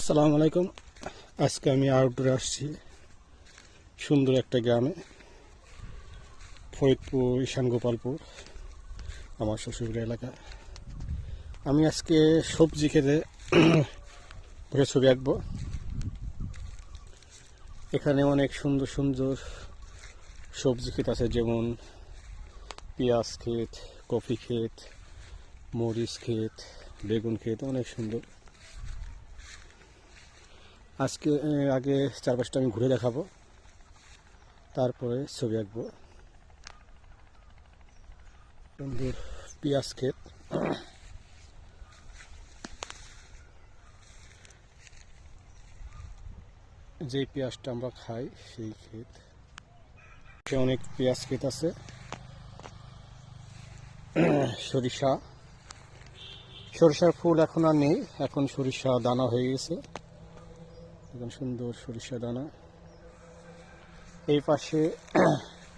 আসসালামু আলাইকুম। আজকে আমি আউটডোরে আসছি সুন্দর একটা গ্রামে, ফরিদপুর ঈশান গোপালপুর, আমার শ্বশুরবাড়ি এলাকা। আমি আজকে সবজি খেতে বসে ছবি আঁকবো। এখানে অনেক সুন্দর সুন্দর সবজি ক্ষেত আছে, যেমন পেঁয়াজ ক্ষেত, কফি ক্ষেত, মরিচ ক্ষেত, বেগুন ক্ষেত, অনেক সুন্দর। আজকে আগে চারপাশটা আমি ঘুরে দেখাবো, তারপরে ছবি আঁকবো। সুন্দর পেঁয়াজ ক্ষেত, যেই পেঁয়াজটা আমরা খাই সেই ক্ষেত। অনেক পেঁয়াজ ক্ষেত আছে। সরিষার ফুল এখন আর নেই, এখন সরিষা দানা হয়ে গেছে। এখন সুন্দর সরিষা দানা। এই পাশে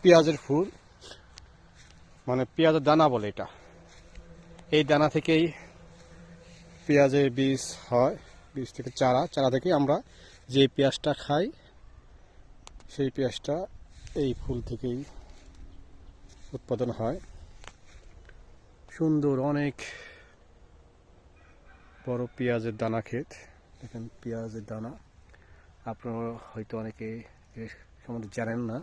পেঁয়াজের ফুল, মানে পেঁয়াজের দানা বলে এটা। এই দানা থেকেই পেঁয়াজের বীজ হয়, বীজ থেকে চারা থেকে আমরা যে পেঁয়াজটা খাই সেই পেঁয়াজটা এই ফুল থেকেই উৎপাদন হয়। সুন্দর অনেক বড় পেঁয়াজের দানা ক্ষেত। দেখেন পেঁয়াজের দানা, আপনারা হয়তো অনেকে এর সম্বন্ধে জানেন না।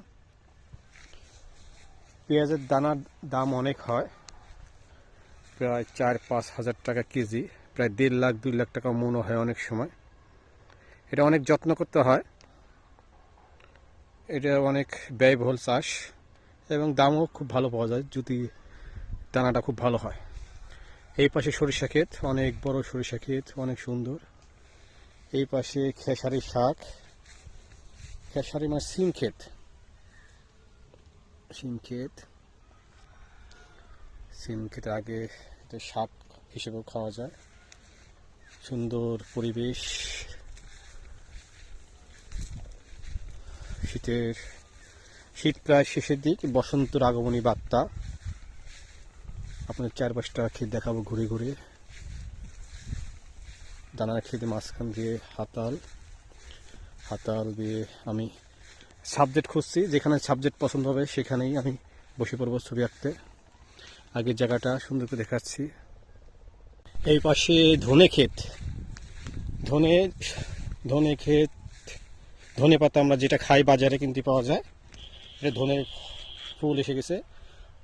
পেঁয়াজের দানার দাম অনেক হয়, প্রায় 4-5 হাজার টাকা কেজি, প্রায় 1.5 লাখ 2 লাখ টাকা মনও হয় অনেক সময়। এটা অনেক যত্ন করতে হয়, এটা অনেক ব্যয়বহুল চাষ, এবং দামও খুব ভালো পাওয়া যায় যদি দানাটা খুব ভালো হয়। এই পাশে সরিষা ক্ষেত, অনেক বড় সরিষা ক্ষেত, অনেক সুন্দর। এই পাশে খেসারি শাক, খেসারি মানে সিম ক্ষেত, সিম ক্ষেত আগে এটা শাক হিসেবেও খাওয়া যায়। সুন্দর পরিবেশ, শীত প্রায় শেষের দিক, বসন্তের আগমনী বার্তা। আপনার 4-5টা ক্ষেত দেখাবো ঘুরে ঘুরে। দানার ক্ষেতে মাঝখান দিয়ে হাতাল দিয়ে আমি সাবজেক্ট খুঁজছি, যেখানে সাবজেক্ট পছন্দ হবে সেখানেই আমি বসে পড়বো ছবি আঁকতে। আগের জায়গাটা সুন্দর করে দেখাচ্ছি। এই পাশে ধনে ক্ষেত, ধনে ক্ষেত, ধনে পাতা আমরা যেটা খাই বাজারে কিনতে পাওয়া যায়। এটা ধনের ফুল এসে গেছে,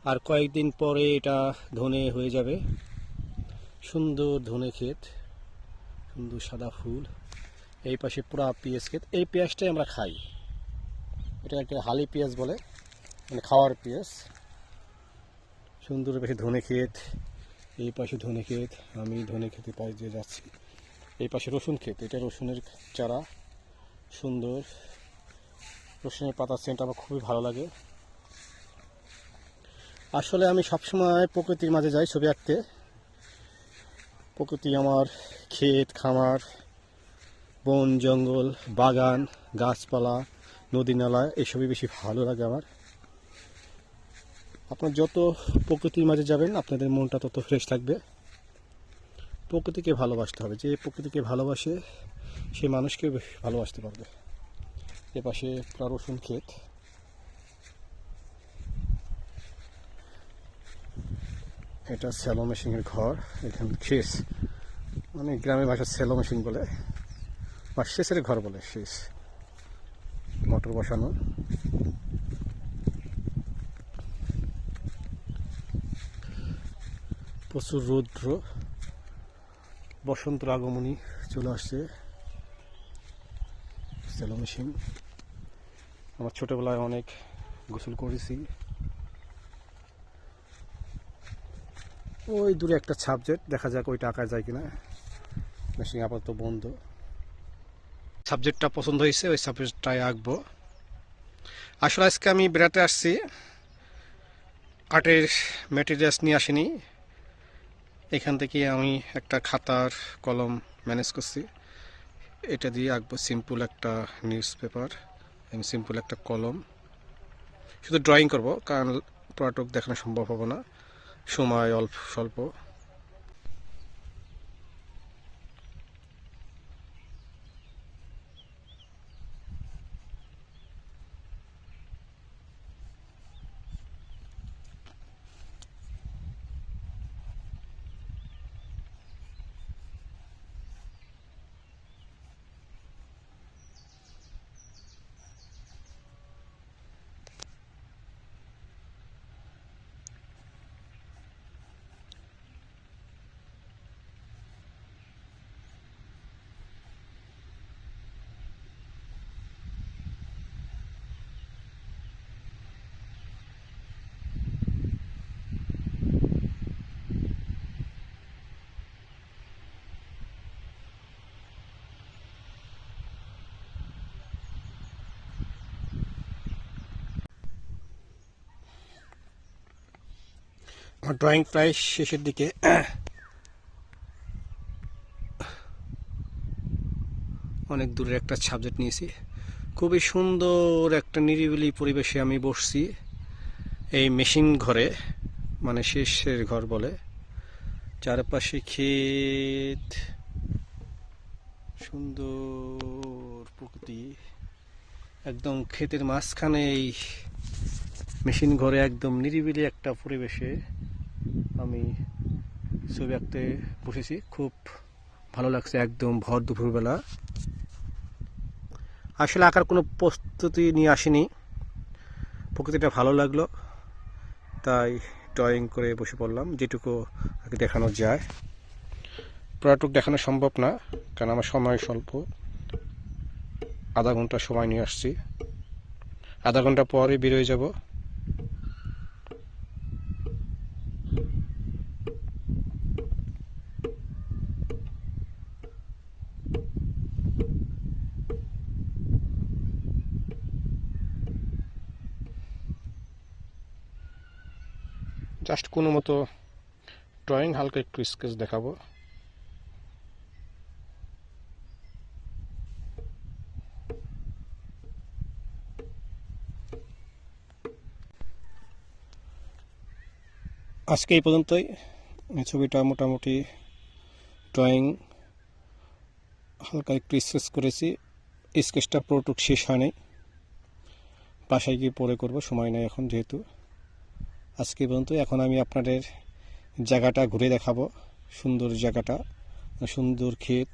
আর কয়েকদিন পরে এটা ধনে হয়ে যাবে। সুন্দর ধনে ক্ষেত, সুন্দর সাদা ফুল। এই পাশে পুরা পেঁয়াজ ক্ষেত, এই পেঁয়াজটাই আমরা খাই, এটা একটা হালি পেঁয়াজ বলে, মানে খাওয়ার পেঁয়াজ। সুন্দর পাশে ধনে ক্ষেত, এই পাশে ধনে ক্ষেত, আমি ধনে খেতে পাই যে যাচ্ছি। এই পাশে রসুন ক্ষেত, এটা রসুনের চারা, সুন্দর রসুনের পাতার সেন্ট আমার খুবই ভালো লাগে। আসলে আমি সবসময় প্রকৃতির মাঝে যাই ছবি আঁকতে। প্রকৃতি আমার ক্ষেত খামার, বন জঙ্গল, বাগান, গাছপালা, নদী নালা, এসবই বেশি ভালো লাগে আমার। আপনার যত প্রকৃতির মাঝে যাবেন আপনাদের মনটা তত ফ্রেশ থাকবে। প্রকৃতিকে ভালোবাসতে হবে, যে প্রকৃতিকে ভালোবাসে সে মানুষকে ভালোবাসতে পারবে। এপাশে পুরা রসুন ক্ষেত, এটা স্যালো মেশিনের ঘর। এখানে শেষ, মানে গ্রামের ভাষা স্যালো মেশিন বলে, বা শেষের ঘর বলে, শেষ মোটর বসানো। প্রচুর রৌদ্র, বসন্তের আগমনী চলে আসছে। স্যালো মেশিন, আমার ছোটবেলায় অনেক গোসল করেছি। ওই দূরে একটা সাবজেক্ট, দেখা যাক ওইটা আঁকা যায় কিনা। মেশিন আপাতত বন্ধ। সাবজেক্টটা পছন্দ হয়েছে, ওই সাবজেক্টটাই আঁকবো। আসলে আজকে আমি বেড়াতে আসছি, আর্টের ম্যাটেরিয়ালস নিয়ে আসিনি। এখান থেকে আমি একটা খাতার কলম ম্যানেজ করছি, এটা দিয়ে আঁকবো সিম্পল একটা নিউজ পেপার এবং সিম্পল একটা কলম। শুধু ড্রয়িং করব, কারণ পুরাটুক দেখানো সম্ভব হবে না, সময় অল্প স্বল্প। ড্রয়িং প্রায় শেষের দিকে। অনেক দূরের একটা সাবজেক্ট নিয়েছি। খুবই সুন্দর একটা নিরিবিলি পরিবেশে আমি বসছি এই মেশিন ঘরে, মানে শেষের ঘর বলে। চারপাশে ক্ষেত, সুন্দর প্রকৃতি, একদম ক্ষেতের মাঝখানে এই মেশিন ঘরে একদম নিরিবিলি একটা পরিবেশে আমি ছবি আঁকতে বসেছি। খুব ভালো লাগছে, একদম ভর দুপুরবেলা। আসলে আঁকার কোনো প্রস্তুতি নিয়ে আসিনি, প্রকৃতিটা ভালো লাগলো তাই ড্রয়িং করে বসে পড়লাম। যেটুকু আগে দেখানো যায়, পুরাটুক দেখানো সম্ভব না কারণ আমার সময় স্বল্প। আধা ঘন্টা সময় নিয়ে আসছি, আধা ঘন্টা পরে বেরোয় যাব। জাস্ট কোনো মতো ড্রয়িং, হালকা একটু স্কেচ দেখাবো। আজকে এই পর্যন্তই। ছবিটা মোটামুটি ড্রয়িং হালকা একটু স্কেচ করেছি, স্কেচটা পুরোটুক শেষ হয়নি, বাসায় গিয়ে পরে করব, সময় নেই এখন যেহেতু। আজকে এই পর্যন্ত। এখন আমি আপনাদের জায়গাটা ঘুরে দেখাবো, সুন্দর জায়গাটা, সুন্দর ক্ষেত,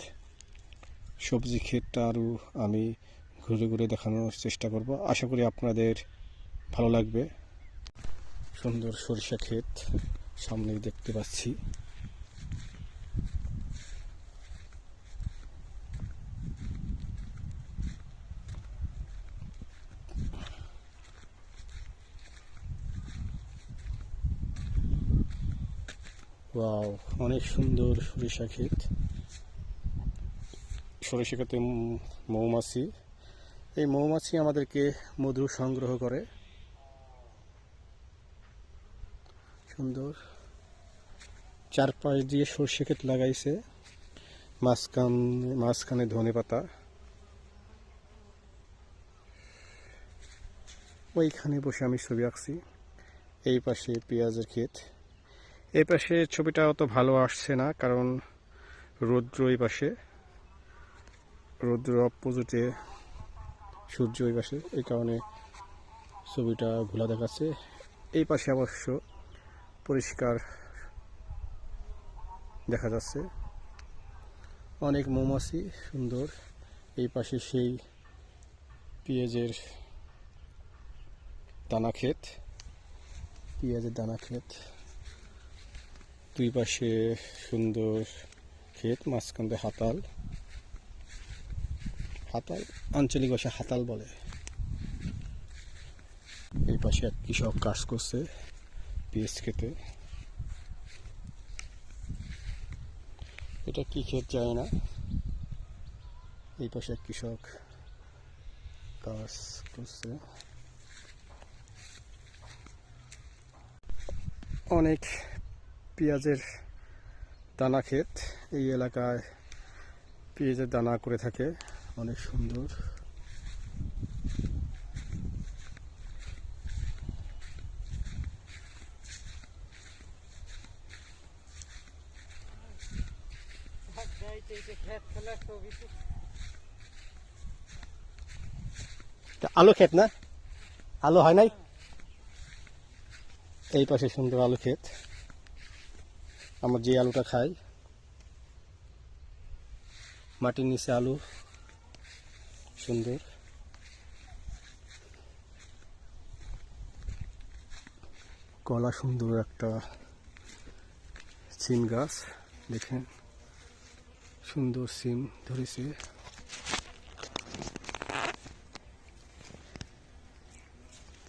সবজি ক্ষেতটা আরও আমি ঘুরে ঘুরে দেখানোর চেষ্টা করব। আশা করি আপনাদের ভালো লাগবে। সুন্দর সরিষা ক্ষেত সামনেই দেখতে পাচ্ছি। ওয়াও, অনেক সুন্দর সরিষা ক্ষেত। সরিষা ক্ষেতে মৌমাছি, এই মৌমাছি আমাদেরকে মধু সংগ্রহ করে। সুন্দর চারপাশ দিয়ে সরষে ক্ষেত লাগাইছে, মাঝখানে ধনে পাতা। ওইখানে বসে আমি ছবি আঁকছি। এই পাশে পেঁয়াজের ক্ষেত। এই পাশে ছবিটা অত ভালো আসছে না কারণ রৌদ্র এই পাশে, রৌদ্র অপোজিটে সূর্য ওই পাশে, এই কারণে ছবিটা ঘোলা দেখাচ্ছে। এই পাশে অবশ্য পরিষ্কার দেখা যাচ্ছে, অনেক মৌমাছি, সুন্দর। এই পাশে সেই পেঁয়াজের দানা ক্ষেত, পেঁয়াজের দানা ক্ষেত। দুই পাশে সুন্দর ক্ষেত, মাঝখানে হাতাল, হাতাল আঞ্চলিক ভাষা হাতাল বলে। এই পাশে এক কৃষক কাজ করছে পেঁয়াজ খেতে। এটা কি ক্ষেত যায় না। এই পাশে এক কৃষক কাজ করছে। অনেক পেঁয়াজের দানা ক্ষেত, এই এলাকায় পেঁয়াজের দানা করে থাকে, অনেক সুন্দর। আলু ক্ষেত না, আলু হয় নাই। এই পাশে সুন্দর আলু ক্ষেত, আমার যে আলুটা খাই, মাটির নিচে আলু, সুন্দর। কলা, সুন্দর একটা সিম গাছ, দেখেন সুন্দর সিম ধরেছে।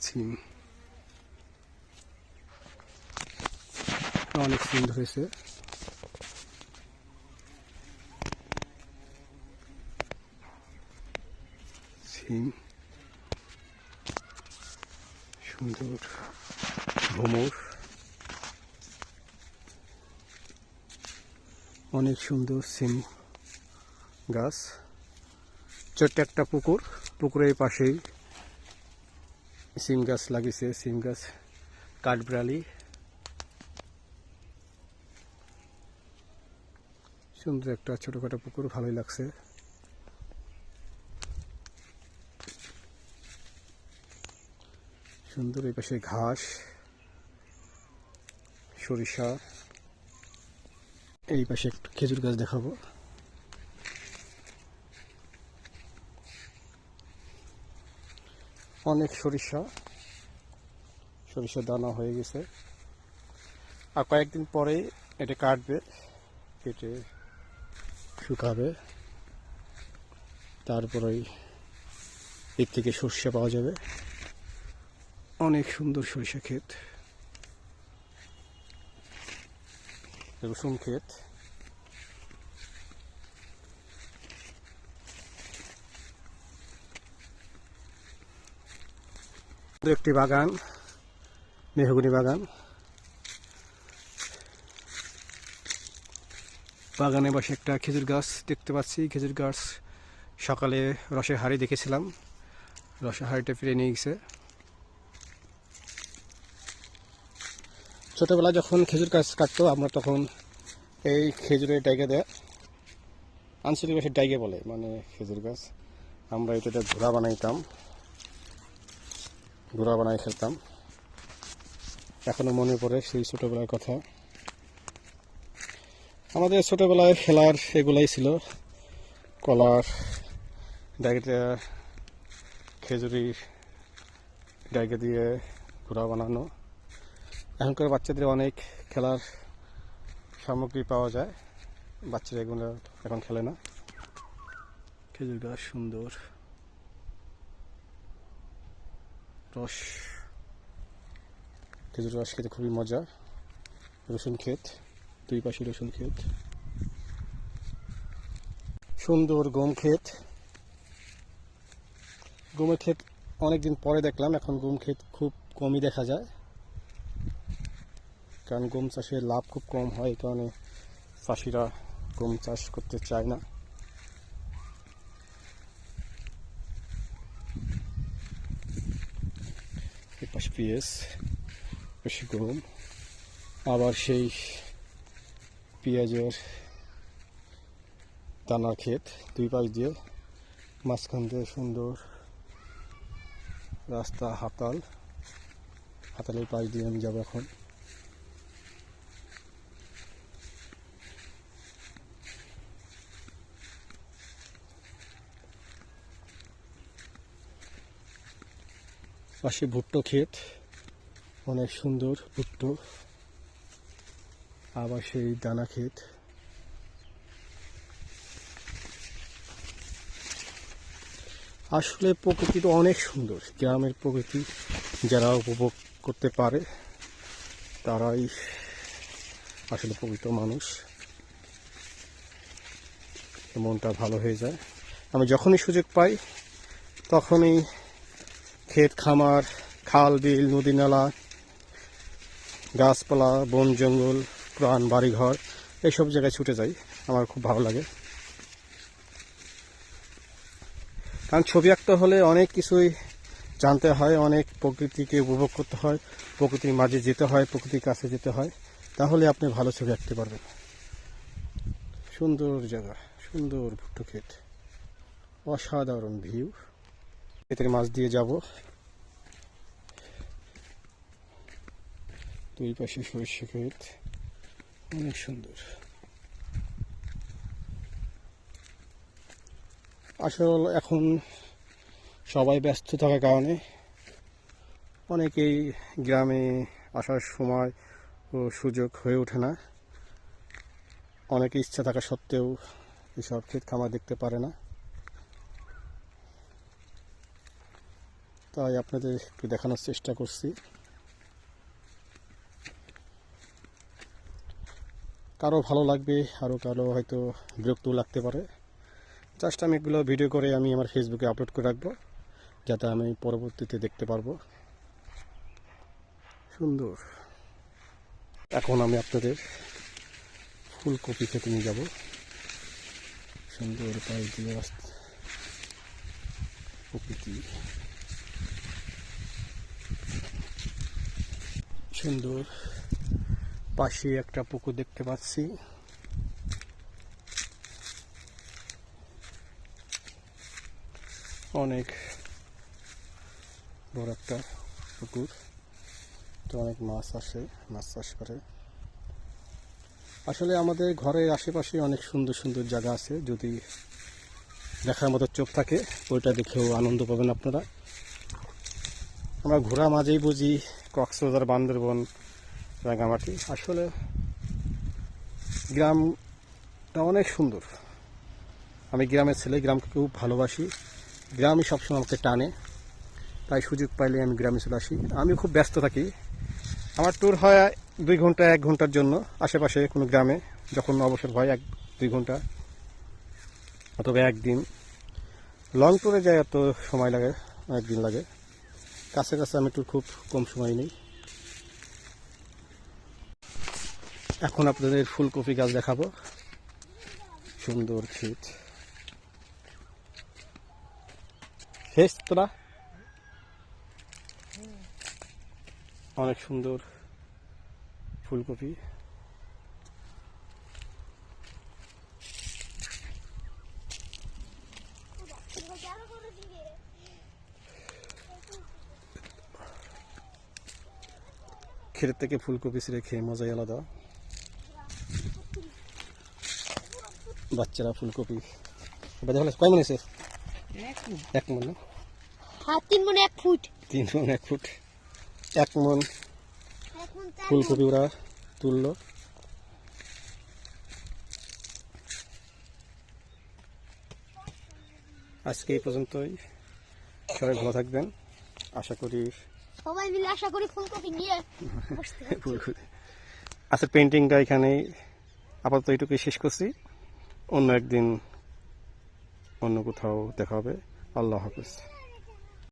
সিম, অনেক সিম ধরেছে। সিম, সুন্দর ভ্রমর, অনেক সুন্দর সিম গাছ, ছোট্ট একটা পুকুর, পুকুরের পাশেই সিম গাছ লাগিয়েছে, সিম গাছ কাঠবিড়ালি। সুন্দর একটা ছোটখাটো পুকুর, ভালোই লাগছে। সুন্দর এই পাশে ঘাস, সরিষা। এই পাশে একটু খেজুর গাছ দেখাবো। অনেক সরিষা, সরিষা দানা হয়ে গেছে, আর কয়েকদিন পরেই এটা কাটবে, কেটে শুকাবে, তারপরেই এর থেকে সরিষা পাওয়া যাবে। অনেক সুন্দর সরিষা ক্ষেত, রসুন ক্ষেত। একটি বাগান, মেহগনি বাগান। বাগানে বসে একটা খেজুর গাছ দেখতে পাচ্ছি। খেজুর গাছ সকালে রসের হাঁড়ি দেখেছিলাম, রসের হাঁড়িটা ফিরে নিয়ে গেছে। ছোটবেলায় যখন খেজুর গাছ কাটতো আমরা, তখন এই খেজুরের ডাইগে দেয়, আঞ্চলিক ভাষায় ডাইগে বলে, মানে খেজুর গাছ। আমরা এটাতে ঘোড়া বানাইতাম, ঘোড়া বানাই খেলতাম। এখনো মনে পড়ে সেই ছোটবেলার কথা। আমাদের ছোটবেলায় খেলার এগুলাই ছিল, কলার ডাইগেটা, খেজুরির ডাইগে দিয়ে ঘোড়া বানানো। এখনকার বাচ্চাদের অনেক খেলার সামগ্রী পাওয়া যায়, বাচ্চারা এগুলো এখন খেলে না। খেজুর গাছ সুন্দর, রস, খেজুর রস খেতে খুবই মজা। রসুন ক্ষেত, দুই পাশে রসুন ক্ষেত। সুন্দর গম ক্ষেত, গমের ক্ষেত অনেকদিন পরে দেখলাম। এখন গম ক্ষেত খুব কমই দেখা যায়, কারণ গম চাষের লাভ খুব কম হয়, এই কারণে চাষিরা গম চাষ করতে চায় না। এই পাশে পেঁয়াজ, পাশে গম, আবার সেই পেঁয়াজের দানা ক্ষেত, দুই পাশ দিয়ে, মাঝখান দিয়ে সুন্দর রাস্তা, হাতাল, হাতালের পাশ দিয়ে আমি যাবো এখন। পাশে ভুট্টো ক্ষেত, অনেক সুন্দর ভুট্টো, আবার সেই দানা ক্ষেত। আসলে প্রকৃতিটা অনেক সুন্দর, গ্রামের প্রকৃতি যারা উপভোগ করতে পারে তারাই আসলে প্রকৃত মানুষ, মনটা ভালো হয়ে যায়। আমি যখনই সুযোগ পাই তখনই ক্ষেত খামার, খাল বিল, নদী নালা, গাছপালা, বন জঙ্গল, প্রাণ বাড়িঘর, এইসব জায়গায় ছুটে যাই। আমার খুব ভালো লাগে, কারণ ছবি আঁকতে হলে অনেক কিছুই জানতে হয়, অনেক প্রকৃতিকে উপভোগ করতে হয়, প্রকৃতির মাঝে যেতে হয়, প্রকৃতির কাছে যেতে হয়, তাহলে আপনি ভালো ছবি আঁকতে পারবেন। সুন্দর জায়গা, সুন্দর ভুট্টো ক্ষেত, অসাধারণ ভিউ। ক্ষেতের মাছ দিয়ে যাব, দুই পাশে সরিষা ক্ষেত, অনেক সুন্দর। আসলে এখন সবাই ব্যস্ত থাকার কারণে অনেকেই গ্রামে আসার সময় ও সুযোগ হয়ে ওঠে না, অনেকে ইচ্ছা থাকা সত্ত্বেও এসব ক্ষেত খামার দেখতে পারে না। তাই আপনাদের একটু দেখানোর চেষ্টা করছি। কারো ভালো লাগবে, আরও কারো হয়তো বিরক্তও লাগতে পারে। জাস্ট আমি এগুলো ভিডিও করে আমি আমার ফেসবুকে আপলোড করে রাখবো, যাতে আমি পরবর্তীতে দেখতে পারবো। সুন্দর। এখন আমি আপনাদের ফুলকপি খেতে নিয়ে যাবো। সুন্দর পাই দিয়ে প্রকৃতি সুন্দর। পাশে একটা পুকুর দেখতে পাচ্ছি। অনেক বড় একটা পুকুর, তো অনেক মাছ আসে, মাছ চাষ করে। আসলে আমাদের ঘরের আশেপাশে অনেক সুন্দর সুন্দর জায়গা আছে, যদি দেখার মতো চোখ থাকে ওইটা দেখেও আনন্দ পাবেন আপনারা। আমরা ঘোরা মাঝেই বুঝি কক্সবাজার, বান্দরবন, রাঙামাটি। আসলে গ্রামটা অনেক সুন্দর। আমি গ্রামের ছেলে, গ্রামকে খুব ভালোবাসি। গ্রামই সবসময় আমাকে টানে, তাই সুযোগ পাইলে আমি গ্রামে চলে আসি। আমি খুব ব্যস্ত থাকি, আমার ট্যুর হয় 2 ঘন্টা 1 ঘন্টার জন্য আশেপাশে কোনো গ্রামে, যখন অবসর হয় 1-2 ঘন্টা অথবা একদিন। লং ট্যুরে যায় এত সময় লাগে, একদিন লাগে। কাছে কাছে আমি ট্যুর খুব কম সময় নেই। এখন আপনাদের ফুলকপি গাছ দেখাবো। সুন্দর ক্ষেত, শেষ তোরা, অনেক সুন্দর ফুলকপি। ক্ষেত থেকে ফুলকপি ছিঁড়ে খেয়ে মজাই আলাদা। বাচ্চারা ফুলকপি কয় মন আছে? 1 মন না? 3 মণ 1 ফুট। 3 মন 1 ফুট, 1 মন ফুলকপি ওরা তুললো। আজকে এই পর্যন্তই, সবাই ভালো থাকবেন। আশা করি সবাই মিলে ফুলকপি নিয়ে ফুলকপি আচ্ছা, পেন্টিংটা এখানেই আপাতত এইটুকুই শেষ করছি। অন্য একদিন অন্য কোথাও দেখা হবে। আল্লাহ হাফেজ।